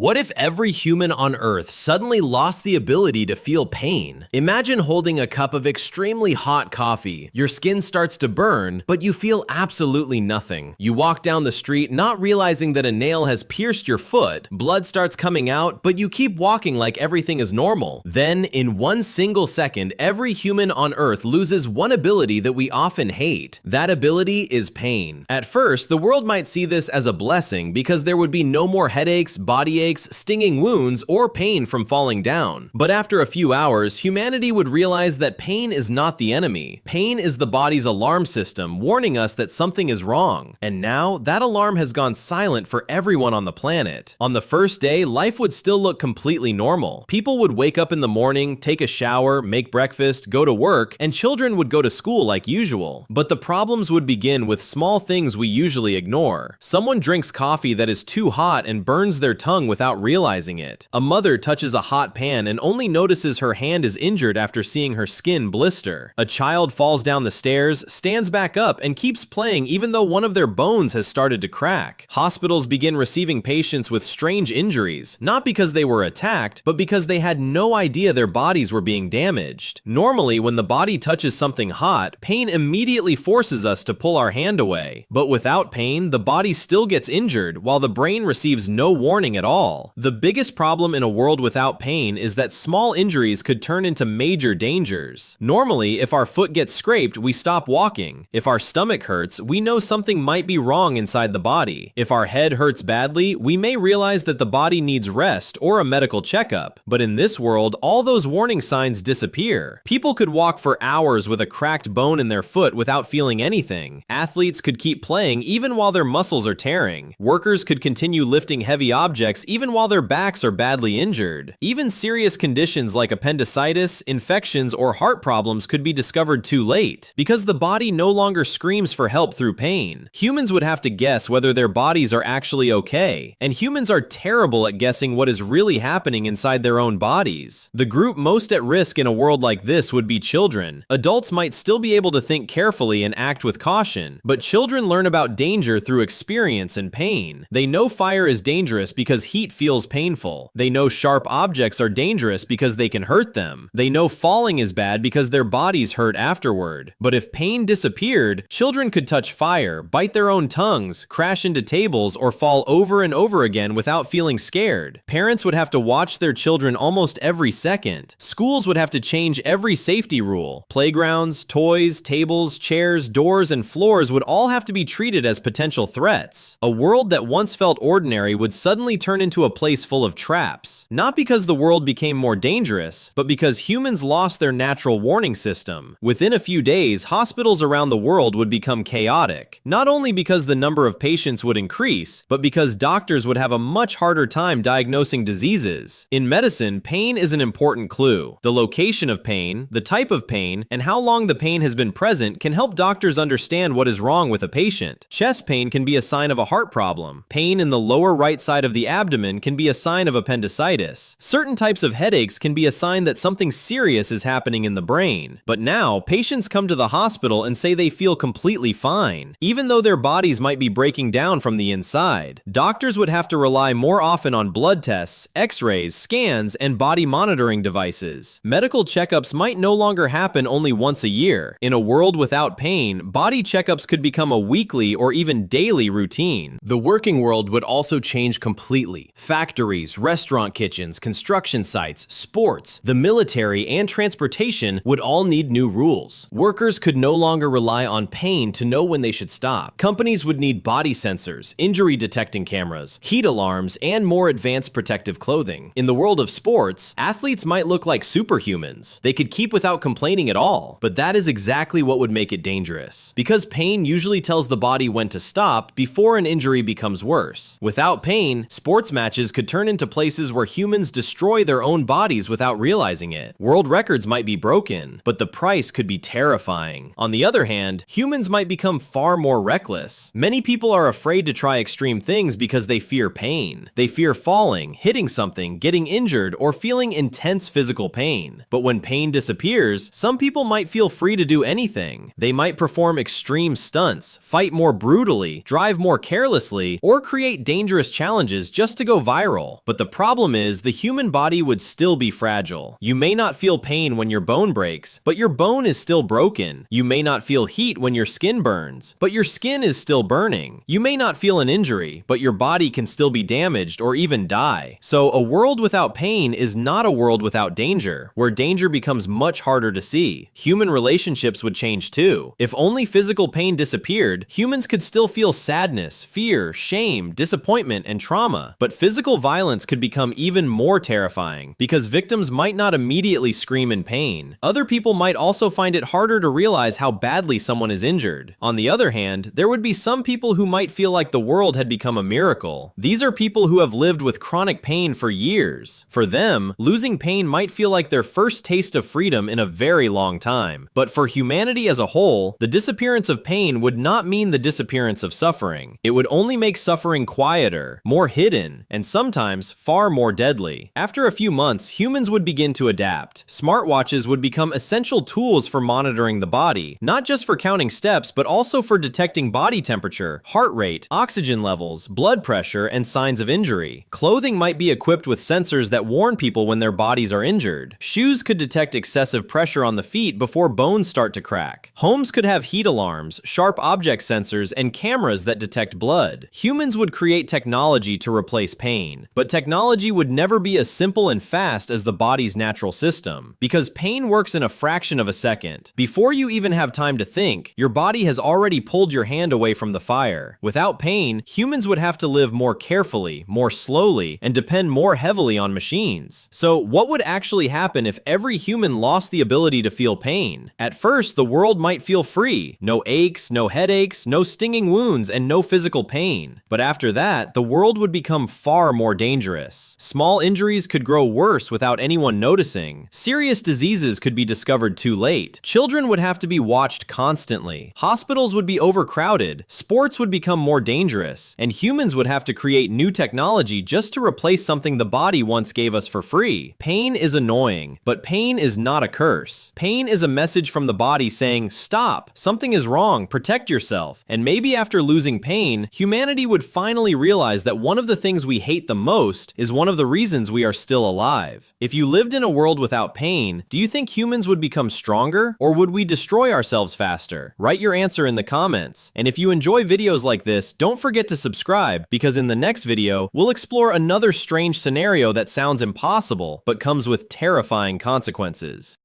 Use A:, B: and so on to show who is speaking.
A: What if every human on Earth suddenly lost the ability to feel pain? Imagine holding a cup of extremely hot coffee. Your skin starts to burn, but you feel absolutely nothing. You walk down the street not realizing that a nail has pierced your foot. Blood starts coming out, but you keep walking like everything is normal. Then, in one single second, every human on Earth loses one ability that we often hate. That ability is pain. At first, the world might see this as a blessing because there would be no more headaches, body aches, stinging wounds, or pain from falling down. But after a few hours, humanity would realize that pain is not the enemy. Pain is the body's alarm system warning us that something is wrong. And now, that alarm has gone silent for everyone on the planet. On the first day, life would still look completely normal. People would wake up in the morning, take a shower, make breakfast, go to work, and children would go to school like usual. But the problems would begin with small things we usually ignore. Someone drinks coffee that is too hot and burns their tongue without realizing it. A mother touches a hot pan and only notices her hand is injured after seeing her skin blister. A child falls down the stairs, stands back up, and keeps playing even though one of their bones has started to crack. Hospitals begin receiving patients with strange injuries, not because they were attacked, but because they had no idea their bodies were being damaged. Normally, when the body touches something hot, pain immediately forces us to pull our hand away. But without pain, the body still gets injured, while the brain receives no warning at all. The biggest problem in a world without pain is that small injuries could turn into major dangers. Normally, if our foot gets scraped, we stop walking. If our stomach hurts, we know something might be wrong inside the body. If our head hurts badly, we may realize that the body needs rest or a medical checkup. But in this world, all those warning signs disappear. People could walk for hours with a cracked bone in their foot without feeling anything. Athletes could keep playing even while their muscles are tearing. Workers could continue lifting heavy objects even while their backs are badly injured. Even serious conditions like appendicitis, infections, or heart problems could be discovered too late, because the body no longer screams for help through pain. Humans would have to guess whether their bodies are actually okay, and humans are terrible at guessing what is really happening inside their own bodies. The group most at risk in a world like this would be children. Adults might still be able to think carefully and act with caution, but children learn about danger through experience and pain. They know fire is dangerous because heat feels painful. They know sharp objects are dangerous because they can hurt them. They know falling is bad because their bodies hurt afterward. But if pain disappeared, children could touch fire, bite their own tongues, crash into tables, or fall over and over again without feeling scared. Parents would have to watch their children almost every second. Schools would have to change every safety rule. Playgrounds, toys, tables, chairs, doors, and floors would all have to be treated as potential threats. A world that once felt ordinary would suddenly turn into a place full of traps. Not because the world became more dangerous, but because humans lost their natural warning system. Within a few days, hospitals around the world would become chaotic. Not only because the number of patients would increase, but because doctors would have a much harder time diagnosing diseases. In medicine, pain is an important clue. The location of pain, the type of pain, and how long the pain has been present can help doctors understand what is wrong with a patient. Chest pain can be a sign of a heart problem. Pain in the lower right side of the abdomen can be a sign of appendicitis. Certain types of headaches can be a sign that something serious is happening in the brain. But now, patients come to the hospital and say they feel completely fine, even though their bodies might be breaking down from the inside. Doctors would have to rely more often on blood tests, x-rays, scans, and body monitoring devices. Medical checkups might no longer happen only once a year. In a world without pain, body checkups could become a weekly or even daily routine. The working world would also change completely. Factories, restaurant kitchens, construction sites, sports, the military, and transportation would all need new rules. Workers could no longer rely on pain to know when they should stop. Companies would need body sensors, injury detecting cameras, heat alarms, and more advanced protective clothing. In the world of sports, athletes might look like superhumans. They could keep without complaining at all, but that is exactly what would make it dangerous. Because pain usually tells the body when to stop before an injury becomes worse. Without pain, sports matches could turn into places where humans destroy their own bodies without realizing it. World records might be broken, but the price could be terrifying. On the other hand, humans might become far more reckless. Many people are afraid to try extreme things because they fear pain. They fear falling, hitting something, getting injured, or feeling intense physical pain. But when pain disappears, some people might feel free to do anything. They might perform extreme stunts, fight more brutally, drive more carelessly, or create dangerous challenges just to go go viral. But the problem is, the human body would still be fragile. You may not feel pain when your bone breaks, but your bone is still broken. You may not feel heat when your skin burns, but your skin is still burning. You may not feel an injury, but your body can still be damaged or even die. So a world without pain is not a world without danger, where danger becomes much harder to see. Human relationships would change too. If only physical pain disappeared, humans could still feel sadness, fear, shame, disappointment, and trauma. But physical violence could become even more terrifying, because victims might not immediately scream in pain. Other people might also find it harder to realize how badly someone is injured. On the other hand, there would be some people who might feel like the world had become a miracle. These are people who have lived with chronic pain for years. For them, losing pain might feel like their first taste of freedom in a very long time. But for humanity as a whole, the disappearance of pain would not mean the disappearance of suffering. It would only make suffering quieter, more hidden, and sometimes far more deadly. After a few months, humans would begin to adapt. Smartwatches would become essential tools for monitoring the body, not just for counting steps, but also for detecting body temperature, heart rate, oxygen levels, blood pressure, and signs of injury. Clothing might be equipped with sensors that warn people when their bodies are injured. Shoes could detect excessive pressure on the feet before bones start to crack. Homes could have heat alarms, sharp object sensors, and cameras that detect blood. Humans would create technology to replace pain, but technology would never be as simple and fast as the body's natural system, because pain works in a fraction of a second. Before you even have time to think, your body has already pulled your hand away from the fire. Without pain, humans would have to live more carefully, more slowly, and depend more heavily on machines. So what would actually happen if every human lost the ability to feel pain? At first, the world might feel free. No aches, no headaches, no stinging wounds, and no physical pain. But after that, the world would become far more dangerous. Small injuries could grow worse without anyone noticing. Serious diseases could be discovered too late. Children would have to be watched constantly. Hospitals would be overcrowded. Sports would become more dangerous. And humans would have to create new technology just to replace something the body once gave us for free. Pain is annoying, but pain is not a curse. Pain is a message from the body saying, stop, something is wrong, protect yourself. And maybe after losing pain, humanity would finally realize that one of the things we hate the most is one of the reasons we are still alive. If you lived in a world without pain, do you think humans would become stronger, or would we destroy ourselves faster? Write your answer in the comments. And if you enjoy videos like this, don't forget to subscribe, because in the next video, we'll explore another strange scenario that sounds impossible, but comes with terrifying consequences.